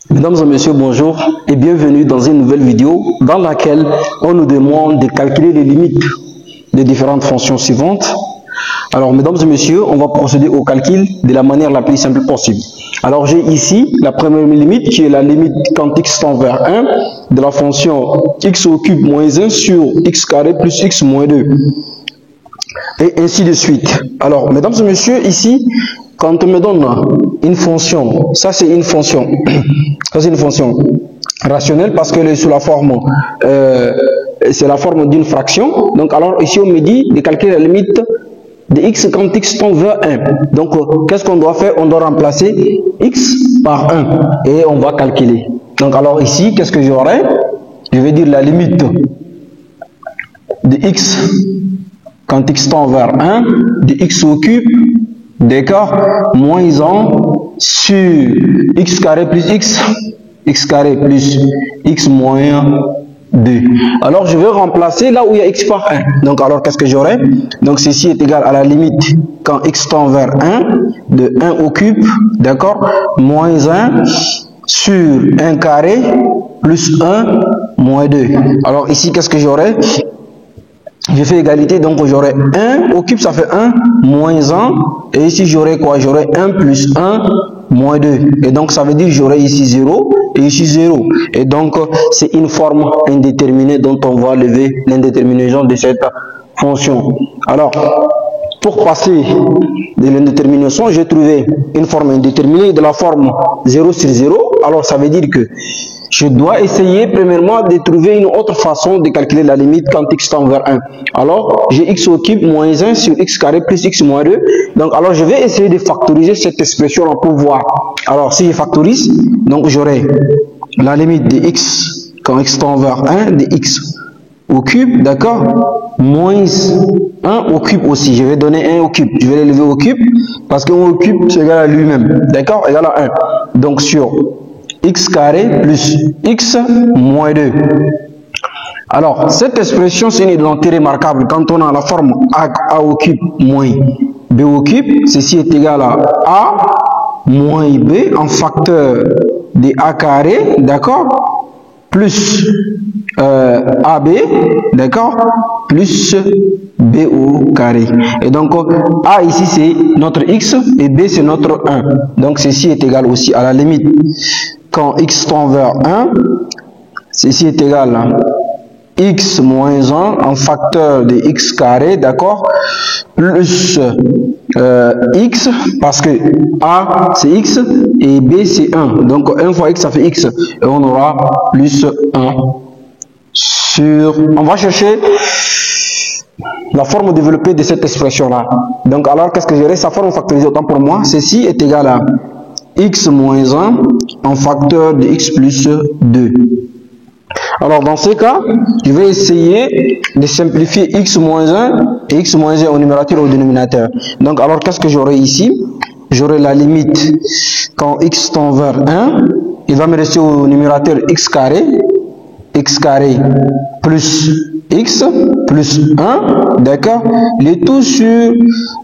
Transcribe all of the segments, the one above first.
Mesdames et messieurs, bonjour et bienvenue dans une nouvelle vidéo dans laquelle on nous demande de calculer les limites des différentes fonctions suivantes. Alors, mesdames et messieurs, on va procéder au calcul de la manière la plus simple possible. Alors, j'ai ici la première limite qui est la limite quand x tend vers 1 de la fonction x au cube moins 1 sur x carré plus x moins 2. Et ainsi de suite. Alors, mesdames et messieurs, ici, quand on me donne une fonction, ça c'est une fonction, rationnelle parce qu'elle est sous la forme, c'est la forme d'une fraction. Donc alors ici on me dit de calculer la limite de x quand x tend vers 1. Donc qu'est-ce qu'on doit faire? On doit remplacer x par 1 et on va calculer. Donc alors ici, qu'est-ce que j'aurai? Je vais dire la limite de x quand x tend vers 1 de x au cube, d'accord, moins 1 sur x carré plus x carré plus x moins 2. Alors je vais remplacer là où il y a x par 1. Donc alors qu'est-ce que j'aurai? Donc ceci est égal à la limite quand x tend vers 1 de 1 au cube, d'accord, moins 1 sur 1 carré plus 1 moins 2. Alors ici qu'est-ce que j'aurai? Je fais égalité, donc j'aurai 1 au cube, ça fait 1 moins 1. Et ici j'aurai quoi? J'aurai 1 plus 1 moins 2. Et donc ça veut dire j'aurai ici 0 et ici 0. Et donc c'est une forme indéterminée dont on va lever l'indéterminaison de cette fonction. Alors, pour passer de l'indétermination, j'ai trouvé une forme indéterminée de la forme 0 sur 0. Alors ça veut dire que je dois essayer premièrement de trouver une autre façon de calculer la limite quand x tend vers 1. Alors, j'ai x au cube moins 1 sur x carré plus x moins 2. Donc, alors je vais essayer de factoriser cette expression-là pour voir. Alors, si je factorise, donc j'aurai la limite de x quand x tend vers 1 de x au cube, d'accord, moins 1 au cube aussi. Je vais donner 1 au cube. Je vais l'élever au cube parce que 1 au cube, c'est égal à lui-même, d'accord, égal à 1. Donc, sur x carré plus x moins 2. Alors, cette expression, c'est une identité remarquable. Quand on a la forme a au cube moins b au cube, ceci est égal à a moins b en facteur de a carré, d'accord, plus ab, d'accord, plus b au carré. Et donc, a ici, c'est notre x et b, c'est notre 1. Donc, ceci est égal aussi à la limite quand x tend vers 1, ceci est égal à x moins 1 en facteur de x carré, d'accord, plus x, parce que a c'est x et b c'est 1. Donc 1 fois x ça fait x. Et on aura plus 1 sur... On va chercher la forme développée de cette expression-là. Donc alors qu'est-ce que j'aurai? Sa forme factorisée, autant pour moi, ceci est égal à x moins 1 en facteur de x plus 2. Alors dans ce cas, je vais essayer de simplifier x moins 1 et x moins 1 au numérateur et au dénominateur. Donc alors qu'est-ce que j'aurai ici? J'aurai la limite quand x tend vers 1, il va me rester au numérateur x carré plus x plus 1, d'accord, le tout sur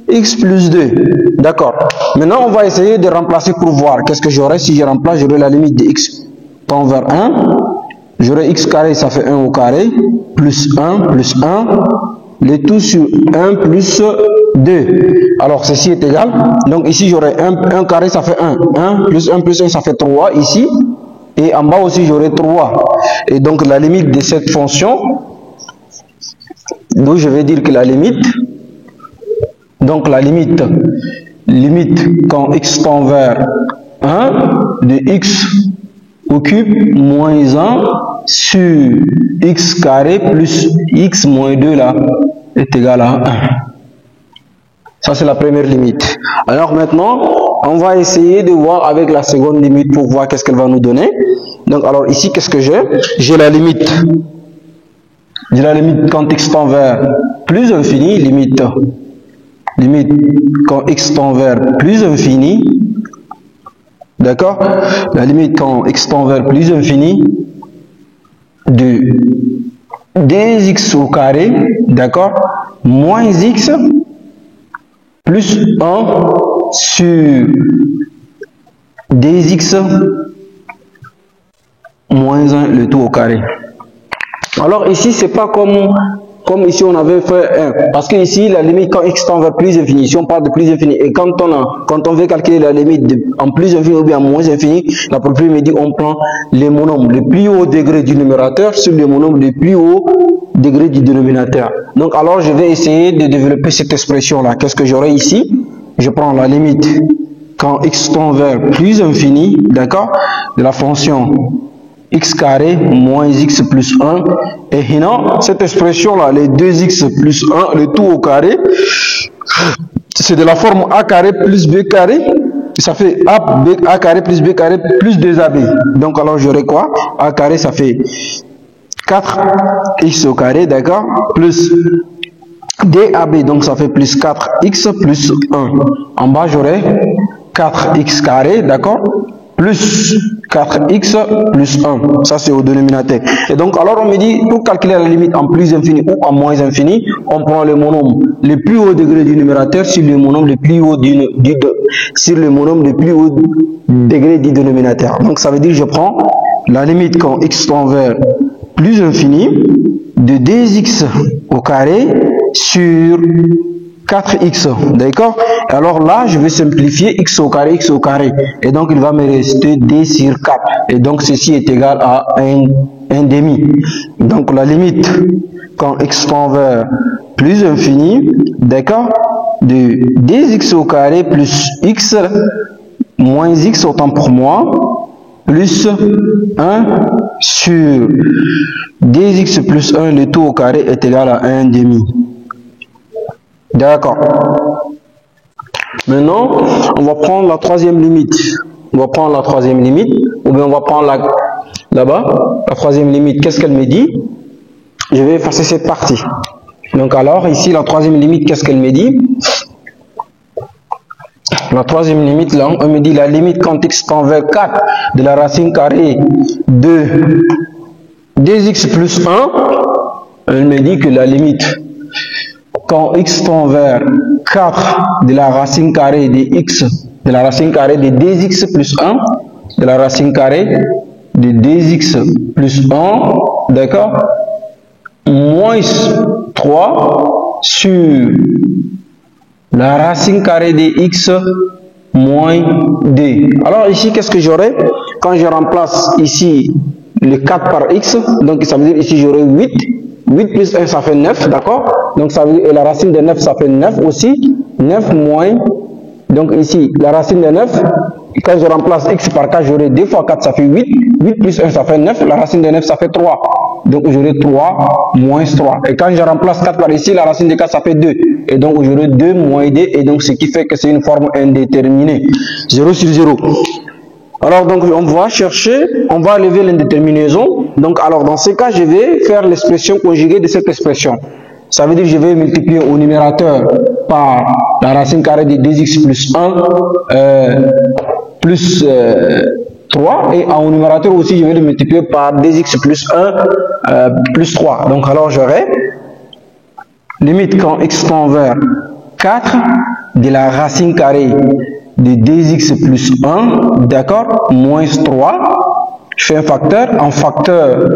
x plus 2, d'accord. Maintenant on va essayer de remplacer pour voir qu'est-ce que j'aurai. Si je remplace, j'aurai la limite de x tend vers 1, j'aurai x carré, ça fait 1 au carré, plus 1, le tout sur 1 plus 2. Alors ceci est égal, donc ici j'aurai 1 carré, ça fait 1 plus 1 ça fait 3 ici, et en bas aussi j'aurai 3. Et donc la limite de cette fonction, donc je vais dire que la limite, donc la limite quand x tend vers 1 de x au cube moins 1 sur x carré plus x moins 2 là est égal à 1. Ça c'est la première limite. Alors maintenant, on va essayer de voir avec la seconde limite pour voir qu'est-ce qu'elle va nous donner. Donc alors ici, qu'est-ce que j'ai? J'ai la limite quand x tend vers plus infini, limite quand x tend vers plus infini, d'accord, la limite quand x tend vers plus infini de 2x au carré, d'accord, moins x plus 1 sur 2x moins 1 le tout au carré. Alors ici, c'est pas comme ici on avait fait 1, parce que ici la limite quand x tend vers plus infini, si on parle de plus infini, et quand on veut calculer la limite en plus infini ou bien en moins infini, la propriété me dit on prend les monomes le plus haut degré du numérateur sur les monomes le plus haut degré du dénominateur. Donc alors je vais essayer de développer cette expression là. Qu'est-ce que j'aurai ici? Je prends la limite quand x tend vers plus infini, d'accord, de la fonction x carré moins x plus 1, et sinon cette expression là, les 2x plus 1 le tout au carré, c'est de la forme a carré plus b carré, ça fait a carré plus b carré plus 2ab. Donc alors j'aurai quoi? A carré ça fait 4x au carré, d'accord, plus dab, donc ça fait plus 4x plus 1. En bas j'aurai 4x carré, d'accord, plus 4x plus 1, ça c'est au dénominateur. Et donc alors on me dit, pour calculer la limite en plus infini ou en moins infini, on prend le monome le plus haut degré du numérateur sur le monome le plus haut degré du dénominateur. Donc ça veut dire que je prends la limite quand x tend vers plus infini de 2x au carré sur 4x, d'accord. Alors là je vais simplifier x au carré, et donc il va me rester d sur 4, et donc ceci est égal à 1 demi. Donc la limite quand x tend vers plus infini, d'accord, de 2x au carré plus x moins x, autant pour moi, plus 1 sur 2x plus 1 le tout au carré est égal à 1 demi. D'accord. Maintenant, on va prendre la troisième limite. On va prendre la troisième limite, ou bien on va prendre là-bas, la troisième limite. Qu'est-ce qu'elle me dit? Je vais effacer cette partie. Donc alors, ici, la troisième limite, qu'est-ce qu'elle me dit? La troisième limite, là, on me dit la limite quand x tend vers 4 de la racine carrée de 2x plus 1. Elle me dit que la limite quand x tend vers 4 de la racine carrée de x, de la racine carrée de 2x plus 1, de la racine carrée de 2x plus 1, d'accord, moins 3 sur la racine carrée de x moins 2. Alors ici, qu'est-ce que j'aurai? Quand je remplace ici le 4 par x, donc ça veut dire ici j'aurai 8. 8 plus 1 ça fait 9, d'accord, donc ça veut dire, et la racine de 9 ça fait 9 aussi, 9 moins, donc ici la racine de 9, quand je remplace x par 4, j'aurai 2 fois 4 ça fait 8, 8 plus 1 ça fait 9, la racine de 9 ça fait 3, donc j'aurai 3 moins 3, et quand je remplace 4 par ici, la racine de 4 ça fait 2, et donc j'aurai 2 moins 2, et donc ce qui fait que c'est une forme indéterminée, 0 sur 0. Alors donc on va chercher, on va lever l'indéterminaison. Donc alors dans ce cas je vais faire l'expression conjuguée de cette expression. Ça veut dire que je vais multiplier au numérateur par la racine carrée de 2x plus 1 plus 3, et au numérateur aussi je vais le multiplier par 2x plus 1 plus 3. Donc alors j'aurai limite quand x tend vers 4 de la racine carrée de 2x plus 1, d'accord, moins 3, je fais un facteur, en facteur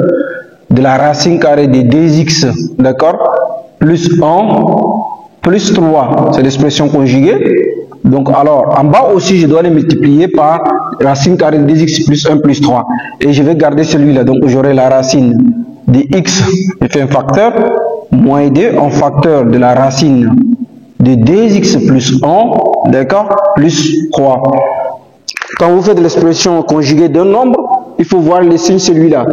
de la racine carrée de 2x, d'accord, plus 1, plus 3, c'est l'expression conjuguée. Donc alors, en bas aussi, je dois les multiplier par racine carrée de 2x plus 1 plus 3. Et je vais garder celui-là, donc j'aurai la racine de x, je fais un facteur, moins 2, en facteur de la racine de 2x plus 1, d'accord, plus 3. Quand vous faites l'expression conjuguée d'un nombre, il faut voir le signe celui-là.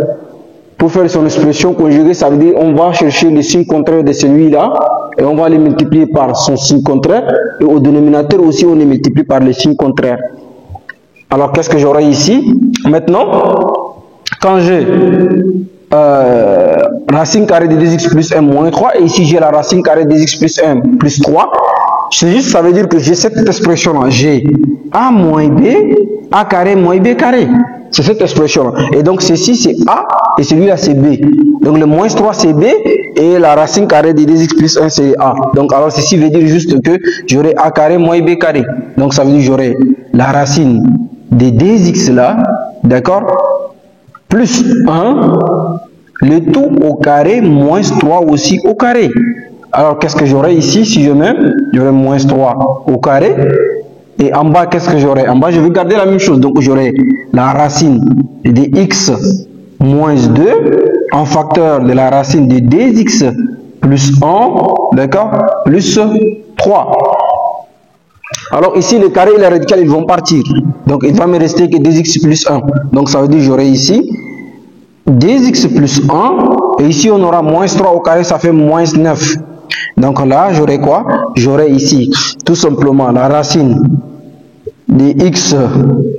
Pour faire son expression conjuguée, ça veut dire on va chercher le signe contraire de celui-là et on va les multiplier par son signe contraire, et au dénominateur aussi on les multiplie par le signe contraire. Alors qu'est-ce que j'aurai ici? Maintenant, quand j'ai racine carrée de 2x plus 1 moins 3, et ici j'ai la racine carrée de 2x plus 1 plus 3, c'est juste, ça veut dire que j'ai cette expression là, j'ai a moins b, a carré moins b carré, c'est cette expression là, et donc ceci c'est a et celui-là c'est b, donc le moins 3 c'est b et la racine carrée de 2x plus 1 c'est a, donc alors ceci veut dire juste que j'aurai a carré moins b carré, donc ça veut dire j'aurai la racine de 2x là, d'accord, plus 1, le tout au carré, moins 3 aussi au carré. Alors, qu'est-ce que j'aurai ici? Si je mets, j'aurai moins 3 au carré. Et en bas, qu'est-ce que j'aurai? En bas, je vais garder la même chose. Donc, j'aurai la racine de x moins 2 en facteur de la racine de 2x plus 1, d'accord, plus 3. Alors, ici, le carré et le radical, ils vont partir. Donc, il va me rester que 2x plus 1. Donc, ça veut dire que j'aurai ici 2x plus 1. Et ici, on aura moins 3 au carré, ça fait moins 9. Donc là, j'aurai quoi? J'aurai ici tout simplement la racine de x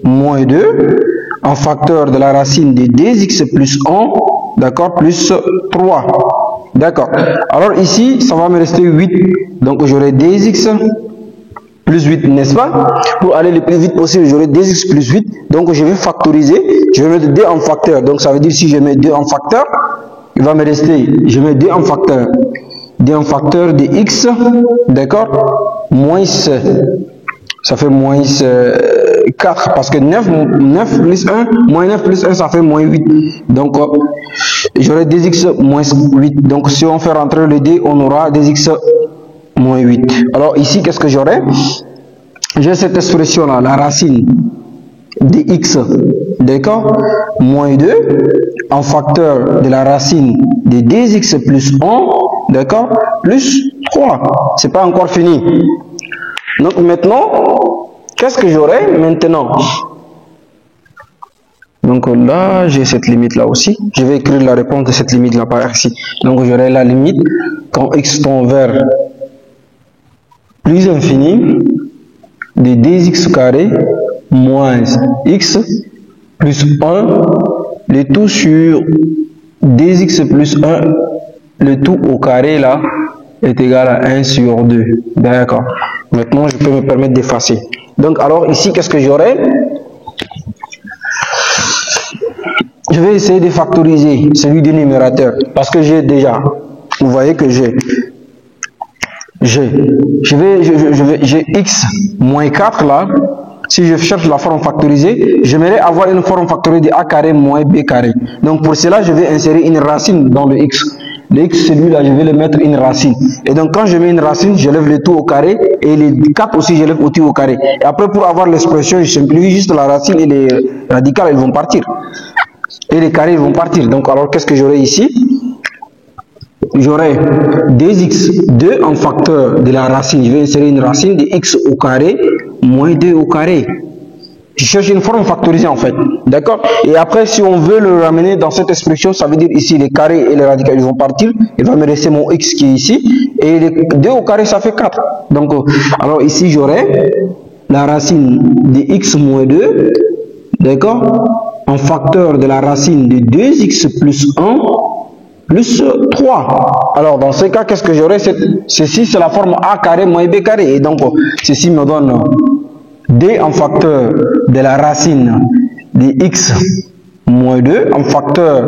moins 2 en facteur de la racine de 2x plus 1, d'accord, plus 3. D'accord. Alors ici, ça va me rester 8. Donc j'aurai 2x plus 8, n'est-ce pas? Pour aller le plus vite possible, j'aurai 2x plus 8. Donc je vais factoriser. Je vais mettre 2 en facteur. Donc ça veut dire si je mets 2 en facteur, il va me rester, je mets 2 en facteur. 2 en facteur de x, d'accord, moins, ça fait moins 4, parce que 9 plus 1, moins 9 plus 1, ça fait moins 8. Donc, j'aurai 2x moins 8. Donc, si on fait rentrer le 2, on aura 2x moins 8. Alors, ici, qu'est-ce que j'aurai? J'ai cette expression-là, la racine de x, d'accord, moins 2, en facteur de la racine de 2x plus 1, d'accord, plus 3. C'est pas encore fini. Donc maintenant, qu'est-ce que j'aurai maintenant? Donc là, j'ai cette limite là aussi. Je vais écrire la réponse de cette limite là par ici. Donc j'aurai la limite quand x tend vers plus infini de 2x carré moins x plus 1, le tout sur 2x plus 1, le tout au carré là est égal à 1 sur 2. D'accord. Maintenant, je peux me permettre d'effacer. Donc, alors ici, qu'est-ce que j'aurai? Je vais essayer de factoriser celui du numérateur parce que j'ai déjà, vous voyez que j'ai x moins 4 là. Si je cherche la forme factorisée, j'aimerais avoir une forme factorisée de a carré moins b carré. Donc pour cela, je vais insérer une racine dans le x. Le x, celui-là, je vais le mettre une racine. Et donc quand je mets une racine, je lève le tout au carré et les 4 aussi, je lève aussi au carré. Et après, pour avoir l'expression, je simplifie juste la racine et les radicales, elles vont partir. Et les carrés, ils vont partir. Donc alors, qu'est-ce que j'aurai ici? J'aurai 2x, 2 en facteur de la racine. Je vais insérer une racine de x au carré moins 2 au carré. Je cherche une forme factorisée en fait. D'accord? Et après, si on veut le ramener dans cette expression, ça veut dire ici les carrés et les radicales ils vont partir. Il va me rester mon x qui est ici. Et les 2 au carré, ça fait 4. Donc, alors ici, j'aurai la racine de x moins 2. D'accord? En facteur de la racine de 2x plus 1 plus 3. Alors, dans ce cas, qu'est-ce que j'aurai? Ceci, c'est la forme a carré moins b carré. Et donc, ceci me donne d en facteur de la racine de x moins 2 en facteur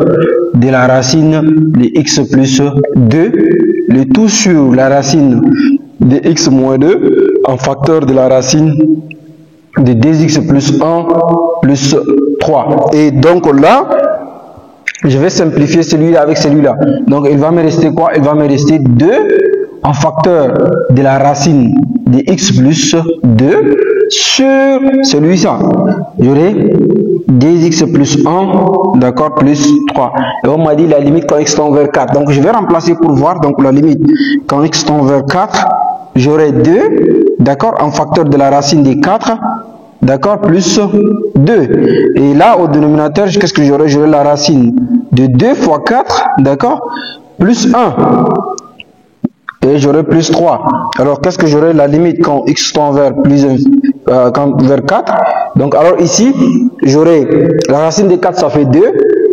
de la racine de x plus 2. Le tout sur la racine de x moins 2 en facteur de la racine de 2x plus 1 plus 3. Et donc là, je vais simplifier celui-là avec celui-là. Donc, il va me rester quoi? Il va me rester 2 en facteur de la racine de x plus 2 sur celui-là. J'aurai 2x plus 1, d'accord, plus 3. Et on m'a dit la limite quand x tend vers 4. Donc, je vais remplacer pour voir. Donc, la limite quand x tend vers 4, j'aurai 2, d'accord, en facteur de la racine de 4. D'accord, plus 2. Et là, au dénominateur, qu'est-ce que j'aurai? J'aurai la racine de 2 fois 4, d'accord, plus 1. Et j'aurai plus 3. Alors, qu'est-ce que j'aurai? La limite quand x tend vers vers 4. Donc, alors ici, j'aurai la racine de 4, ça fait 2.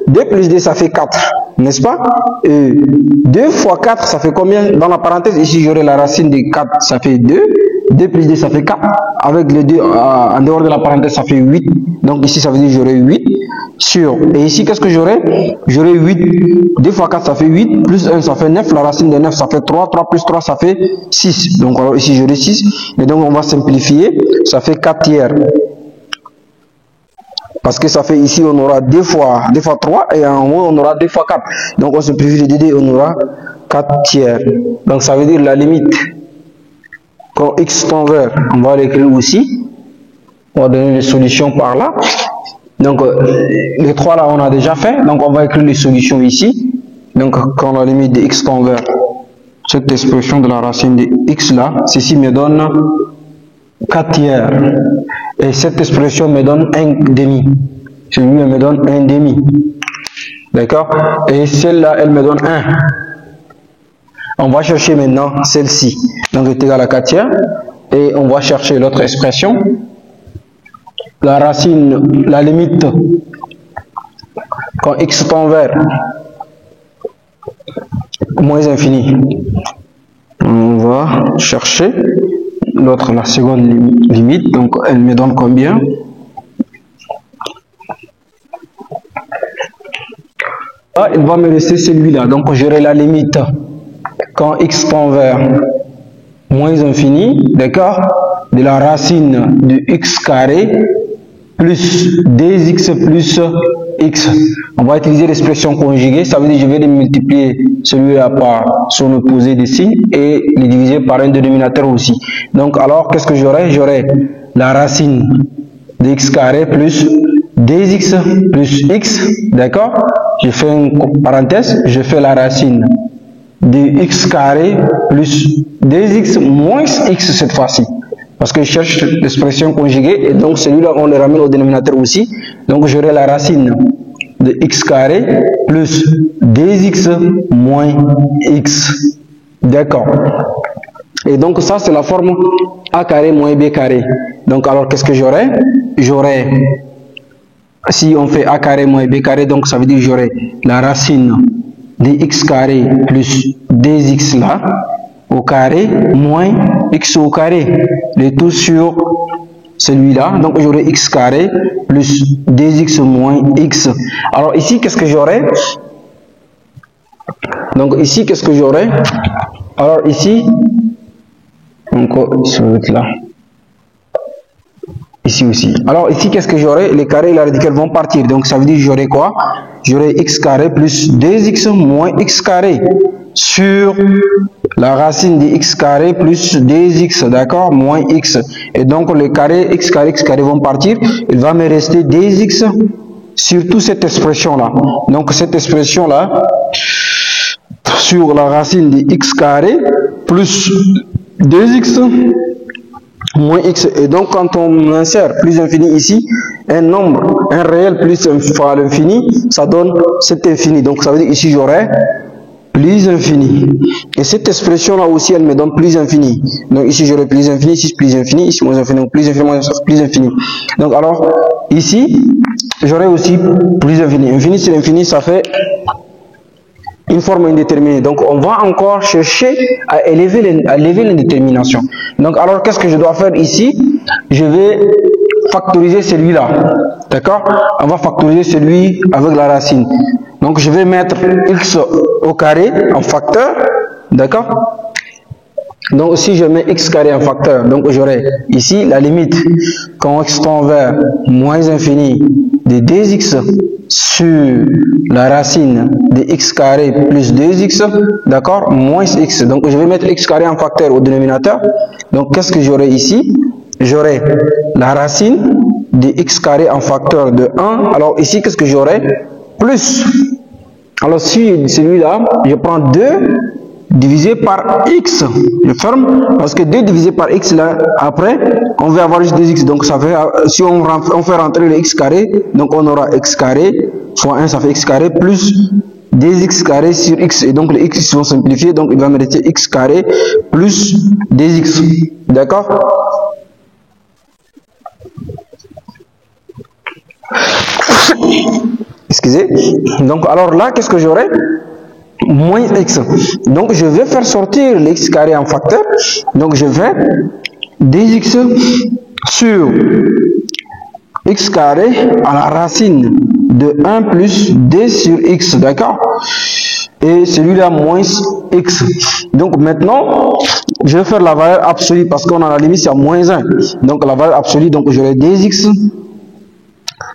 2 plus 2, ça fait 4. N'est-ce pas? Et 2 fois 4, ça fait combien? Dans la parenthèse, ici, j'aurai la racine de 4, ça fait 2. 2 plus 2, ça fait 4. Avec les 2 en dehors de la parenthèse, ça fait 8. Donc ici, ça veut dire que j'aurai 8 sur. Et ici, qu'est-ce que j'aurai? J'aurai 8. 2 fois 4, ça fait 8. Plus 1, ça fait 9. La racine de 9, ça fait 3. 3 plus 3, ça fait 6. Donc alors ici, j'aurai 6. Et donc, on va simplifier. Ça fait 4 tiers. Parce que ça fait ici, on aura 2 fois 3 et en haut, on aura 2 fois 4. Donc on simplifie le DD, on aura 4 tiers. Donc ça veut dire la limite, quand x tend vers, on va l'écrire aussi. On va donner les solutions par là. Donc les 3 là, on a déjà fait. Donc on va écrire les solutions ici. Donc quand la limite de x tend vers cette expression de la racine de x là, ceci me donne 4 tiers. Et cette expression me donne 1 demi. Celui-là me donne 1 demi. D'accord? Et celle-là, elle me donne 1. On va chercher maintenant celle-ci. Donc, elle est égale à 4 tiers. Et on va chercher l'autre expression. La racine, la limite, quand x tend vers moins infini. On va chercher l'autre, la seconde limite. Donc, elle me donne combien? Ah, il va me rester celui-là. Donc, j'aurai la limite quand x tend vers moins infini, d'accord, de la racine de x carré plus 2x plus x. On va utiliser l'expression conjuguée, ça veut dire que je vais multiplier celui-là par son opposé de signe et le diviser par un dénominateur aussi. Donc alors qu'est-ce que j'aurai? J'aurai la racine de x carré plus 2x plus x, d'accord? Je fais une parenthèse, je fais la racine de x carré plus 2x moins x cette fois-ci. Parce que je cherche l'expression conjuguée et donc celui-là on le ramène au dénominateur aussi. Donc j'aurai la racine de x carré plus 2x moins x. D'accord. Et donc ça c'est la forme a carré moins b carré. Donc alors qu'est-ce que j'aurai? J'aurai, si on fait a carré moins b carré, donc ça veut dire que j'aurai la racine de x carré plus 2x là au carré moins x au carré, le tout sur celui-là. Donc j'aurai x carré plus 2x moins x. Alors ici qu'est-ce que j'aurai? Donc ici qu'est-ce que j'aurai? Alors ici, encore là, ici aussi. Alors ici qu'est-ce que j'aurai? Les carrés et la radicale vont partir. Donc ça veut dire que j'aurai quoi? J'aurai x carré plus 2x moins x carré sur la racine de x carré plus 2x, d'accord, moins x. Et donc les carrés x carré vont partir. Il va me rester 2x sur toute cette expression là. Donc cette expression là sur la racine de x carré plus 2x moins x. Et donc quand on insère plus infini ici, un nombre, un réel plus fois l'infini, ça donne cet infini. Donc ça veut dire ici j'aurai plus infini. Et cette expression là aussi elle me donne plus infini. Donc ici j'aurai plus infini, ici plus infini, ici moins infini, donc plus infini, plus infini. Donc alors ici j'aurai aussi plus infini. Infini sur infini ça fait une forme indéterminée. Donc on va encore chercher à élever l'indétermination. Donc alors qu'est-ce que je dois faire ici? Je vais factoriser celui-là. D'accord? On va factoriser celui avec la racine. Donc je vais mettre x au carré en facteur. D'accord? Donc si je mets x carré en facteur, donc j'aurai ici la limite quand x tend vers moins infini de 2x sur la racine de x carré plus 2x, d'accord, moins x. Donc je vais mettre x carré en facteur au dénominateur. Donc qu'est-ce que j'aurai ici? J'aurai la racine de x carré en facteur de 1. Alors ici qu'est-ce que j'aurai? Plus. Alors si celui-là, je prends 2 divisé par x, je ferme, parce que 2 divisé par x là, après, on va avoir juste 2x, donc ça fait, si on fait rentrer le x carré, donc on aura x carré, fois 1, ça fait x carré, plus 2x carré sur x, et donc les x vont simplifier, donc il va me rester x carré, plus 2x, d'accord? Excusez. Donc alors là, qu'est-ce que j'aurai? Moins x. Donc je vais faire sortir l'ex carré en facteur. Donc je vais 2x sur x carré à la racine de 1 plus 2 sur x, d'accord? Et celui-là moins x. Donc maintenant, je vais faire la valeur absolue parce qu'on a la limite c'est à moins 1. Donc la valeur absolue, donc j'aurai 2x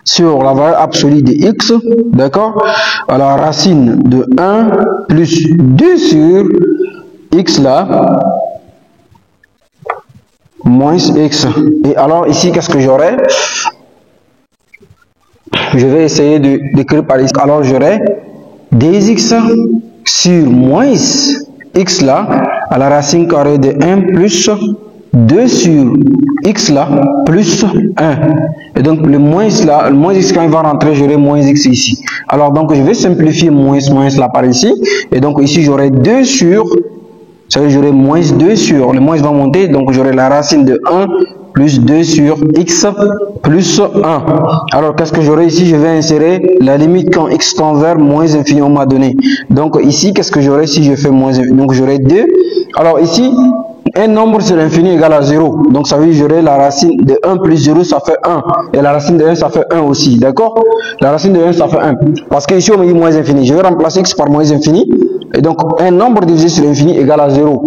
sur la valeur absolue de x, d'accord, à la racine de 1 plus 2 sur x là, moins x. Et alors ici, qu'est-ce que j'aurai? Je vais essayer d'écrire par ici. Alors j'aurai 2x sur moins x là, à la racine carrée de 1 plus 2 sur x là, plus 1. Et donc le moins là, le moins x quand il va rentrer, j'aurai moins x ici. Alors donc je vais simplifier moins là par ici. Et donc ici j'aurai 2 sur, j'aurai moins 2 sur, le moins va monter, donc j'aurai la racine de 1 plus 2 sur x plus 1. Alors qu'est-ce que j'aurai ici? Je vais insérer la limite quand x tend vers moins infini, on m'a donné. Donc ici, qu'est-ce que j'aurai si je fais moins infini? Donc j'aurai 2. Alors ici, un nombre sur l'infini égale à 0. Donc ça veut dire que j'aurai la racine de 1 plus 0, ça fait 1. Et la racine de 1, ça fait 1 aussi. D'accord? La racine de 1, ça fait 1. Parce qu'ici, on me dit moins infini. Je vais remplacer x par moins infini. Et donc, un nombre divisé sur l'infini égale à 0.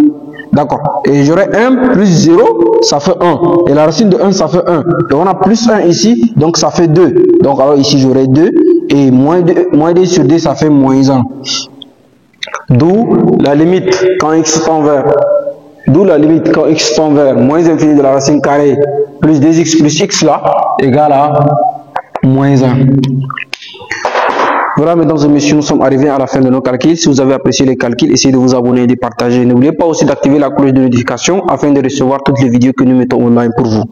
D'accord? Et j'aurai 1 plus 0, ça fait 1. Et la racine de 1, ça fait 1. Et on a plus 1 ici, donc ça fait 2. Donc alors ici, j'aurai 2. Et moins 2 sur 2, ça fait moins 1. D'où la limite quand x tend vers... D'où la limite quand x tend vers moins infini de la racine carrée plus 2x plus x là, égale à moins 1. Voilà, mesdames et messieurs, nous sommes arrivés à la fin de nos calculs. Si vous avez apprécié les calculs, essayez de vous abonner et de partager. N'oubliez pas aussi d'activer la cloche de notification afin de recevoir toutes les vidéos que nous mettons online pour vous.